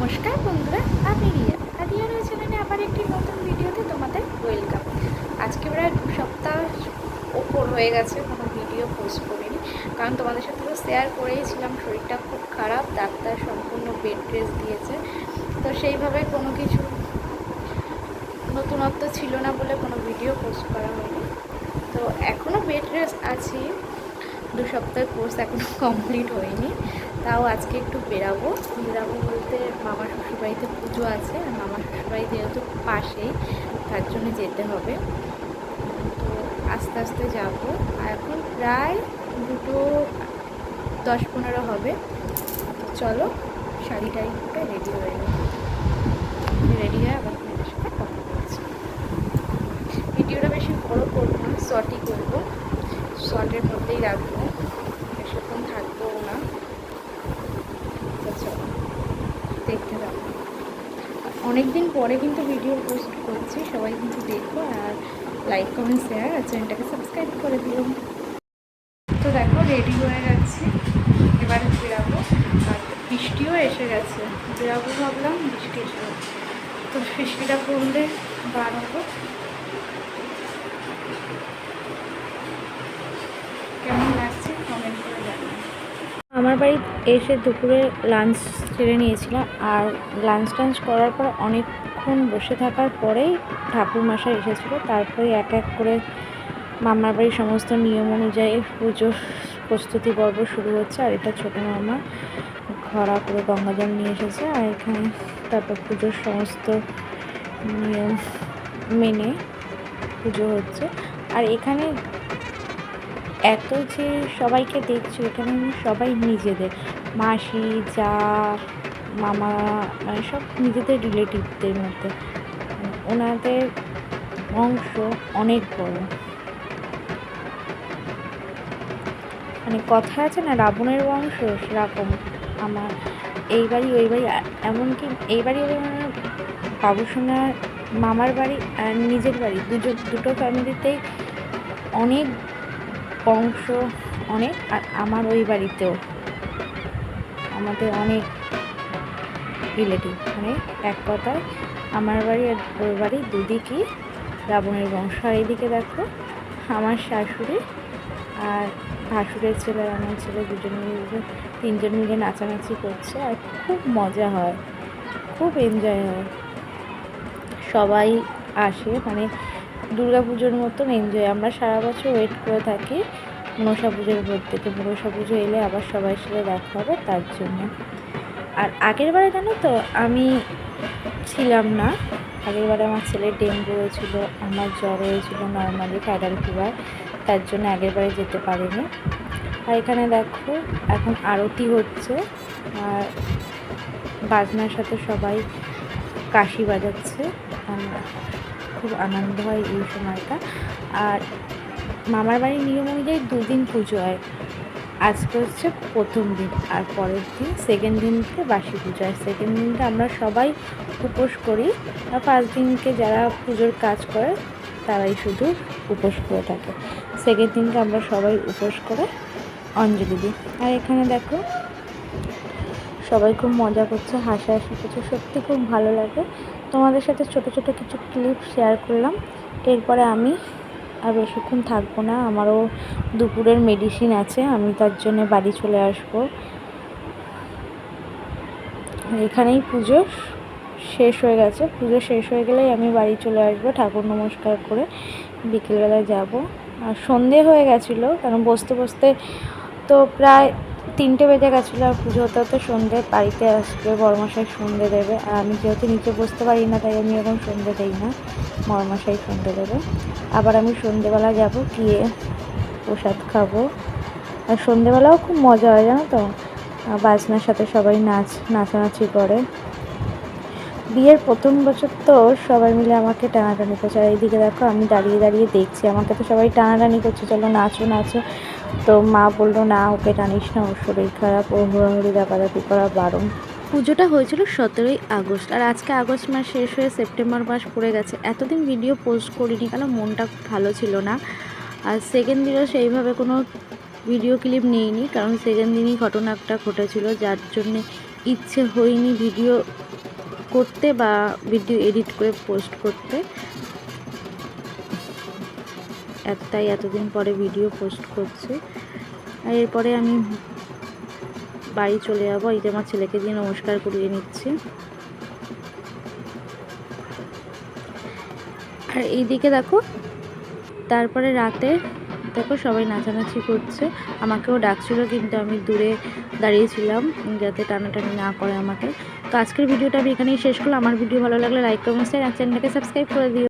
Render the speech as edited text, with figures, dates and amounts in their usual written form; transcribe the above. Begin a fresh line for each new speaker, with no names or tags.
নমস্কার বন্ধুরা, আমি রিয়া। রিয়ার চ্যানেলে আবার একটি নতুন ভিডিওতে তোমাদের ওয়েলকাম। আজকে প্রায় 2 সপ্তাহ ওপর হয়ে গেছে কোনো ভিডিও পোস্ট করিনি, কারণ তোমাদের সাথে তো শেয়ার করেইছিলাম শরীরটা খুব খারাপ, ডাক্তার সম্পূর্ণ বেড রেস্ট দিয়েছে। তো সেইভাবে কোনো কিছু নতুনত্ব ছিল না বলে কোনো ভিডিও পোস্ট করা হয়নি। তো এখনও বেড রেস্ট আছি, 2 সপ্তাহের কোর্স এখনও কমপ্লিট হয়নি। তাও আজকে একটু বেরাবো বলতে মামার শ্বশুরবাড়িতে পুজো আছে, আর মামার শ্বশুরবাড়ি যেহেতু পাশেই, তার জন্য যেতে হবে। তো আস্তে আস্তে যাবো। আর এখন প্রায় 2:10-15 হবে। তো চলো শাড়ি টাড়ি পরে রেডি হয়ে যাবো। রেডি হয়ে আবার তোমাদের সাথে কথা বলছি। ভিডিওটা বেশি বড় করবো না, শর্টই করবো, শর্টের মধ্যেই রাখবো, বেশিক্ষণ থাকবো না। দেখতে থাকবো। অনেক দিন পরে কিন্তু ভিডিও পোস্ট করছি, সবাই কিন্তু দেখো, আর লাইক কমেন্ট শেয়ার আর চ্যানেলটাকে সাবস্ক্রাইব করে দিও। তো দেখো রেডি হয়ে গেছি, এবার বেরাবো। আর বৃষ্টিও এসে গেছে, বেরাবো ভাবলাম, বৃষ্টি এসে গেছে। তো বৃষ্টিটা কমলে বার হবো। কেমন লাগছে কমেন্ট করে জানাবো। আমার বাড়ি এসে দুপুরে লাঞ্চ সেরে নিয়েছিলাম, আর লাঞ্চ টাঞ্চ করার পর অনেকক্ষণ বসে থাকার পরেই ঠাকুরমশাই এসেছিলো। তারপরে এক এক করে মামার বাড়ির সমস্ত নিয়ম অনুযায়ী পুজোর প্রস্তুতি পর্ব শুরু হচ্ছে। আর এটা ছোটো মামা ঘড়া করে গঙ্গাজল নিয়ে এসেছে, আর এখানে তারপর পুজোর সমস্ত নিয়ম মেনে পুজো হচ্ছে। আর এখানে এত যে সবাইকে দেখছি, এখানে সবাই নিজেদের মাসি, যা, মামা, মানে সব নিজেদের রিলেটিভদের মধ্যে। ওনাদের বংশ অনেক বড়। মানে কথা আছে না, রাবণের বংশ, সেরকম আমার এই বাড়ি ওই বাড়ি, এমনকি এই বাড়ি ওই বাড়ি বাবুসোনার মামার বাড়ি আর নিজের বাড়ি দুটো ফ্যামিলিতেই অনেক বংশ, অনেক। আর আমার ওই বাড়িতেও আমাদের অনেক রিলেটিভ, মানে এক কথায় আমার বাড়ি আর ওই বাড়ি দুদিকই রাবণের বংশ। আর এইদিকে দেখো আমার শাশুড়ি আর ভাসুরের ছেলে আর আমার ছেলে তিনজন মিলে নাচানাচি করছে, আর খুব মজা হয়, খুব এনজয় হয়। সবাই আসে, মানে দুর্গা পুজোর মতন এনজয়। আমরা সারা বছর ওয়েট করে থাকি মনসা পুজোর ভোর থেকে। মনসা পুজো এলে আবার সবাই সাথে দেখা হবে, তার জন্য। আর আগের বারে জানো তো আমি ছিলাম না, আগের বারে আমার ছেলের ডেঙ্গু হয়েছিল, আমার জ্বর হয়েছিল নর্মালি ভাইরাল ফিভার, তার জন্য আগের বারে যেতে পারিনি। আর এখানে দেখো এখন আরতি হচ্ছে, আর বাজনার সাথে সবাই কাশি বাজাচ্ছে, খুব আনন্দ হয় এই সময়টা। আর মামার বাড়ির নিয়ম অনুযায়ী 2 দিন পুজো হয়। আজকে হচ্ছে প্রথম দিন, আর পরের দিন সেকেন্ড দিনকে বাসি পুজো হয়। সেকেন্ড দিনকে আমরা সবাই উপোস করি, আর 5 দিনকে যারা পুজোর কাজ করে তারাই শুধু উপোস করে থাকে। সেকেন্ড দিনকে আমরা সবাই উপোস করে অঞ্জলি দিই। আর এখানে দেখো সবাই খুব মজা করছে, হাসাহাসি করছে, সত্যি খুব ভালো লাগে। তোমাদের সাথে ছোটো ছোটো কিছু ক্লিপ শেয়ার করলাম। এরপরে আমি আর বেশিক্ষণ থাকবো না, আমারও দুপুরের মেডিসিন আছে, আমি তার জন্য বাড়ি চলে আসবো। এখানেই পুজো শেষ হয়ে গেছে, পুজো শেষ হয়ে গেলেই আমি বাড়ি চলে আসবো, ঠাকুর নমস্কার করে বিকেলবেলায় যাব। আর সন্ধে হয়ে গেছিলো, কারণ বসতে বসতে তো প্রায় 3টে বেজে গেছিলো, আর পুজো হতে হতে সন্ধে বাড়িতে আসবে, বড়মশাই সন্ধে দেবে। আর আমি যেহেতু নিচে বসতে পারি না, তাই আমি এখন সন্ধে দিই না, বড়মশাই সন্ধে দেবে। আবার আমি সন্ধেবেলা যাব, গিয়ে প্রসাদ খাবো। আর সন্ধেবেলাও খুব মজা হয় জানো তো, বাজনার সাথে সবাই নাচানাচি করে। বিয়ের প্রথম বছর তো সবাই মিলে আমাকে টানাটানি করছে, আর এইদিকে দেখো আমি দাঁড়িয়ে দাঁড়িয়ে দেখছি, আমাকে তো সবাই টানাটানি করছে, চলো নাচো নাচো। তো মা বললো না, ওকে টানিস না, ওর শরীর খারাপ, ও হুড়োহুড়ি দাপাদাপি করা বারণ। পুজোটা হয়েছিল 17ই আগস্ট, আর আজকে আগস্ট মাস শেষ হয়ে সেপ্টেম্বর মাস পড়ে গেছে। এতদিন ভিডিও পোস্ট করিনি, কেন মনটা ভালো ছিল না। আর সেকেন্ড দিনও সেইভাবে কোনো ভিডিও ক্লিপ নিইনি, কারণ সেকেন্ড দিনই ঘটনাটা ঘটেছিল, যার জন্যে ইচ্ছে হয়নি ভিডিও করতে বা ভিডিও এডিট করে পোস্ট করতে। তাই এতদিন পরে ভিডিও পোস্ট করছি। আর এরপরে আমি বাড়ি চলে যাবো। এই যে আমার ছেলেকে দিয়ে নমস্কার করিয়ে নিচ্ছি। আর এইদিকে দেখো, তারপরে রাতে দেখো সবাই নাচানাচি করছে। আমাকেও ডাকছিল, কিন্তু আমি দূরে দাঁড়িয়েছিলাম যাতে টানাটানি না করে আমাকে। তো আজকের ভিডিওটা আমি এখানেই শেষ করলাম। আমার ভিডিও ভালো লাগলে লাইক, কমেন্ট, শেয়ার আর চ্যানেলটাকে সাবস্ক্রাইব করে দিও।